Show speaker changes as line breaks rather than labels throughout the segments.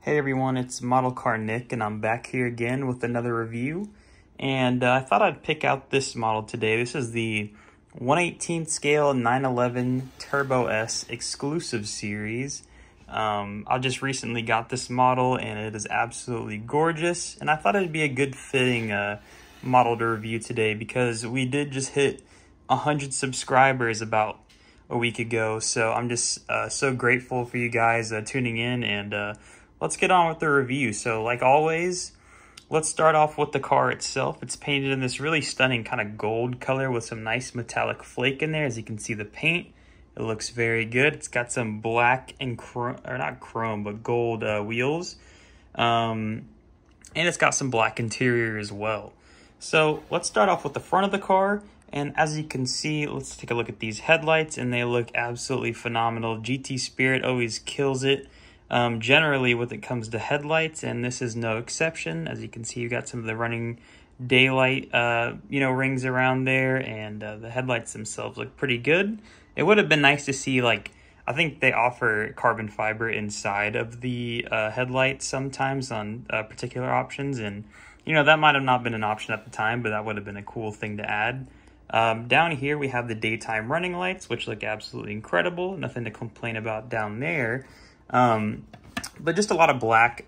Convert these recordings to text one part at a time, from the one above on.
Hey everyone, it's Model Car Nick, and I'm back here again with another review. And I thought I'd pick out this model today. This is the 1/18 scale 911 Turbo S exclusive series. I just recently got this model, and it is absolutely gorgeous. And I thought it'd be a good fitting model to review today because we did just hit 100 subscribers about a week ago. So I'm just so grateful for you guys tuning in, and let's get on with the review. So like always, let's start off with the car itself. It's painted in this really stunning kind of gold color with some nice metallic flake in there. As you can see, the paint, it looks very good. It's got some black and gold wheels. And it's got some black interior as well. So let's start off with the front of the car. And as you can see, let's take a look at these headlights, and they look absolutely phenomenal. GT Spirit always kills it. Generally when it comes to headlights, and this is no exception. As you can see, you got some of the running daylight, rings around there, and the headlights themselves look pretty good. It would have been nice to see, like, I think they offer carbon fiber inside of the headlights sometimes on particular options, and that might have not been an option at the time, but that would have been a cool thing to add. Down here we have the daytime running lights, which look absolutely incredible. Nothing to complain about down there. But just a lot of black,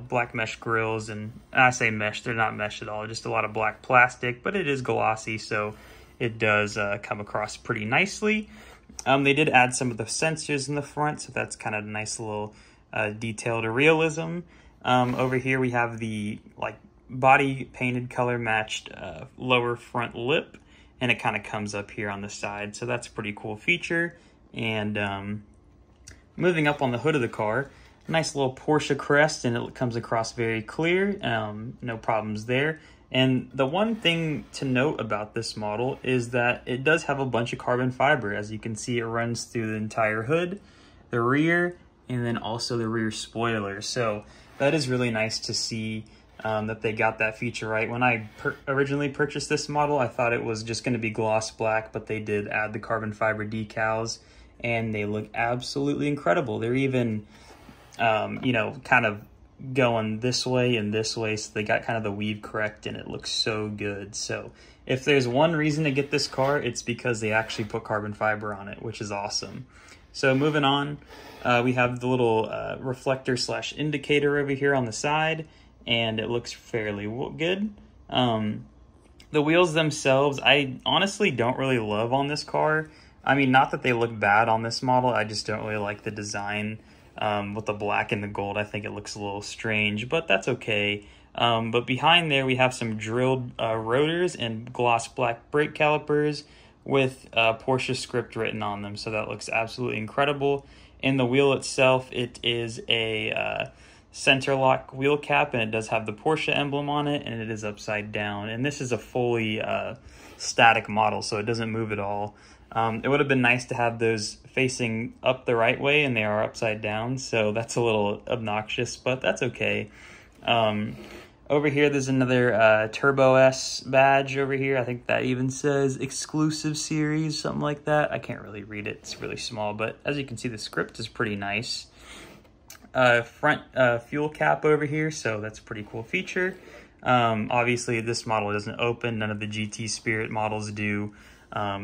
black mesh grills, and I say mesh, they're not mesh at all, just a lot of black plastic, but it is glossy, so it does come across pretty nicely. They did add some of the sensors in the front, so that's kind of a nice little detail to realism. Over here we have the body painted color matched lower front lip, and it kind of comes up here on the side, so that's a pretty cool feature. And moving up on the hood of the car, nice little Porsche crest, and it comes across very clear. No problems there. And the one thing to note about this model is that it does have a bunch of carbon fiber. As you can see, it runs through the entire hood, the rear, and then also the rear spoiler. So that is really nice to see that they got that feature right. When I originally purchased this model, I thought it was just going to be gloss black, but they did add the carbon fiber decals, and they look absolutely incredible. They're even, kind of going this way and this way, so they got kind of the weave correct, and it looks so good. So if there's one reason to get this car, it's because they actually put carbon fiber on it, which is awesome. So moving on, we have the little reflector / indicator over here on the side, and it looks fairly good. The wheels themselves, I honestly don't really love on this car. I mean, not that they look bad on this model, I just don't really like the design with the black and the gold. I think it looks a little strange, but that's okay. But behind there, we have some drilled rotors and gloss black brake calipers with Porsche script written on them, so that looks absolutely incredible. In the wheel itself, it is a center lock wheel cap, and it does have the Porsche emblem on it, and it is upside down. And this is a fully static model, so it doesn't move at all. It would have been nice to have those facing up the right way, and they are upside down, so that's a little obnoxious, but that's okay. Over here, there's another Turbo S badge over here. I think that even says exclusive series, something like that. I can't really read it, it's really small, but as you can see, the script is pretty nice. Front fuel cap over here, so that's a pretty cool feature. Obviously, this model doesn't open, none of the GT Spirit models do.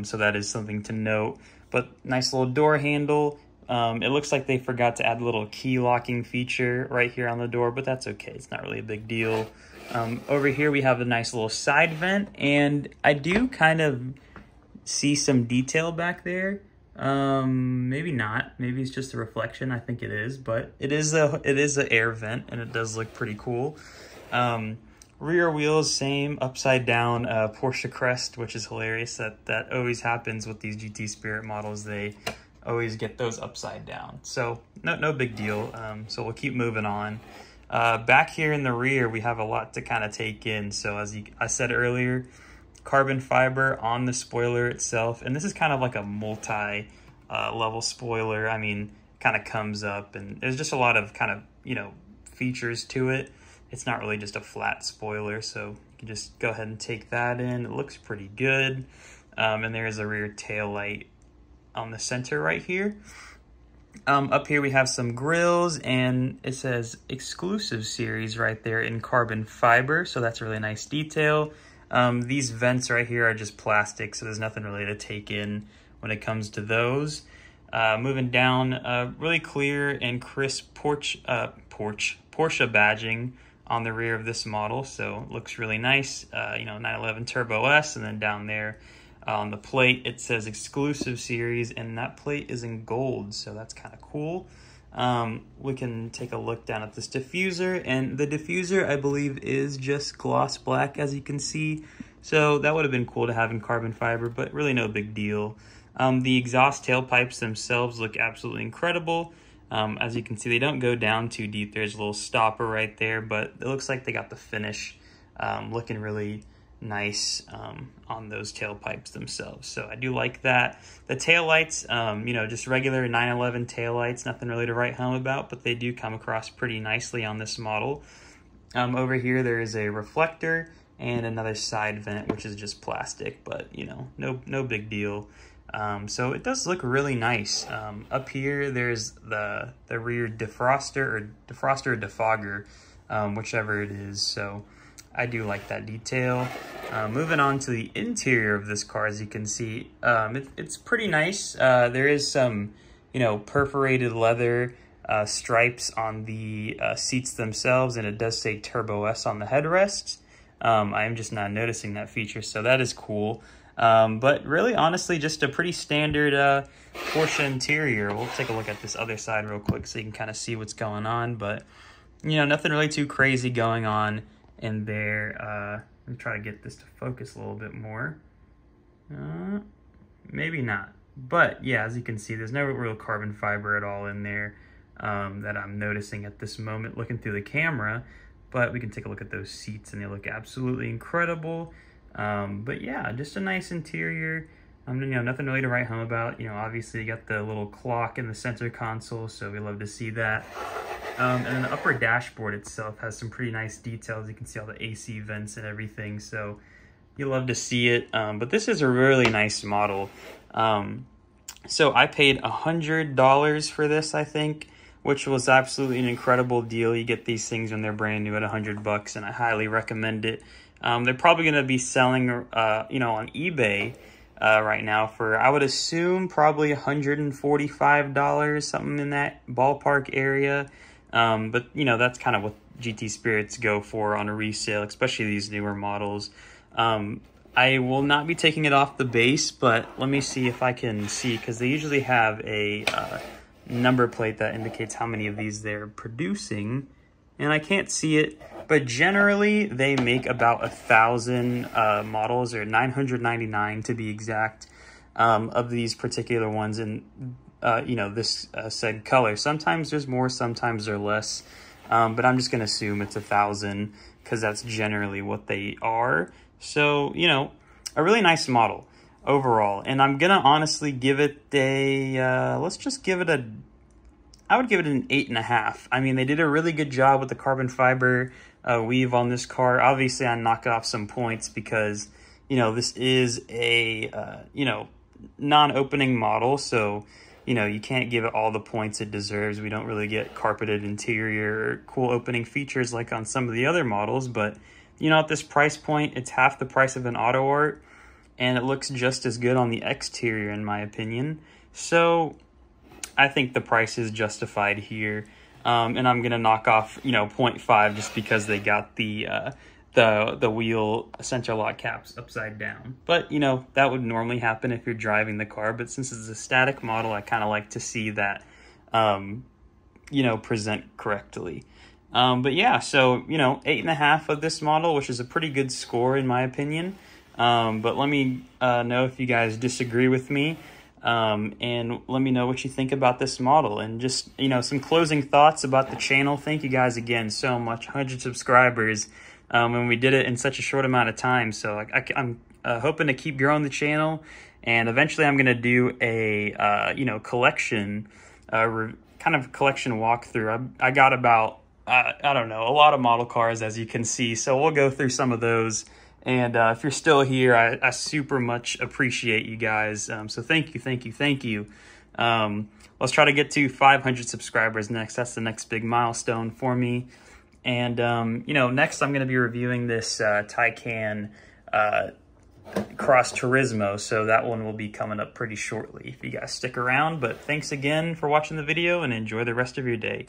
So that is something to note, but nice little door handle. It looks like they forgot to add a little key locking feature right here on the door, but that's okay. It's not really a big deal. Over here we have a nice little side vent, and I do kind of see some detail back there. Maybe not. Maybe it's just a reflection. I think it is, but it is a air vent, and it does look pretty cool. Rear wheels, same upside down Porsche crest, which is hilarious. That always happens with these GT Spirit models. They always get those upside down. So no big deal. So we'll keep moving on. Back here in the rear, we have a lot to kind of take in. So as I said earlier, carbon fiber on the spoiler itself. And this is kind of like a multi-level spoiler. I mean, kind of comes up, and there's just a lot of kind of, features to it. It's not really just a flat spoiler, so you can just go ahead and take that in. It looks pretty good. And there's a rear tail light on the center right here. Up here we have some grills, and it says exclusive series right there in carbon fiber, so that's a really nice detail. These vents right here are just plastic, so there's nothing really to take in when it comes to those. Moving down, really clear and crisp Porsche badging on the rear of this model, so it looks really nice. 911 Turbo S, and then down there on the plate it says exclusive series, and that plate is in gold, so that's kind of cool. We can take a look down at this diffuser, and the diffuser I believe is just gloss black, as you can see, so that would have been cool to have in carbon fiber, but really no big deal. The exhaust tailpipes themselves look absolutely incredible. As you can see, they don't go down too deep. There's a little stopper right there, but it looks like they got the finish looking really nice on those tailpipes themselves. So I do like that. The taillights, just regular 911 taillights, nothing really to write home about, but they do come across pretty nicely on this model. Over here there is a reflector and another side vent, which is just plastic, but no big deal. So it does look really nice. Up here there's the rear defroster or defogger, whichever it is. So I do like that detail. Moving on to the interior of this car, as you can see, it's pretty nice. There is some, perforated leather stripes on the seats themselves, and it does say Turbo S on the headrests. I am just not noticing that feature, so that is cool. But really, honestly, just a pretty standard Porsche interior. We'll take a look at this other side real quick so you can kind of see what's going on. But, nothing really too crazy going on in there. Let me try to get this to focus a little bit more. Maybe not. But, yeah, as you can see, there's no real carbon fiber at all in there that I'm noticing at this moment looking through the camera. But we can take a look at those seats, and they look absolutely incredible. But yeah, just a nice interior. Nothing really to write home about. Obviously you got the little clock in the center console, so we love to see that. And then the upper dashboard itself has some pretty nice details. You can see all the AC vents and everything, so you love to see it. But this is a really nice model. So I paid $100 for this, I think, which was absolutely an incredible deal. You get these things when they're brand new at $100, and I highly recommend it. They're probably going to be selling, on eBay right now for, I would assume, probably $145, something in that ballpark area. But, that's kind of what GT Spirits go for on a resale, especially these newer models. I will not be taking it off the base, but let me see if I can see, because they usually have a number plate that indicates how many of these they're producing. And I can't see it, but generally they make about 1,000 models, or 999 to be exact, of these particular ones in this said color. Sometimes there's more, sometimes there's less, but I'm just gonna assume it's 1,000 because that's generally what they are. So a really nice model overall, and I'm gonna honestly give it a let's just give it I would give it an 8.5. I mean, they did a really good job with the carbon fiber weave on this car. Obviously, I knock off some points because, this is a, non-opening model. So, you can't give it all the points it deserves. We don't really get carpeted interior or cool opening features like on some of the other models. But, at this price point, it's half the price of an Auto Art. And it looks just as good on the exterior, in my opinion. So I think the price is justified here, and I'm gonna knock off 0.5 just because they got the wheel center lock caps upside down. But that would normally happen if you're driving the car. But since it's a static model, I kind of like to see that present correctly. But yeah, so 8.5 of this model, which is a pretty good score in my opinion. But let me know if you guys disagree with me. And let me know what you think about this model, and just, some closing thoughts about the channel. Thank you guys again so much, 100 subscribers, and we did it in such a short amount of time. So I'm hoping to keep growing the channel, and eventually I'm going to do a, collection, kind of collection walkthrough. I got about, I don't know, a lot of model cars, as you can see. So we'll go through some of those. And if you're still here, I super much appreciate you guys. So thank you. let's try to get to 500 subscribers next. That's the next big milestone for me. And, you know, next I'm going to be reviewing this Taycan Cross Turismo, so that one will be coming up pretty shortly if you guys stick around. But thanks again for watching the video, and enjoy the rest of your day.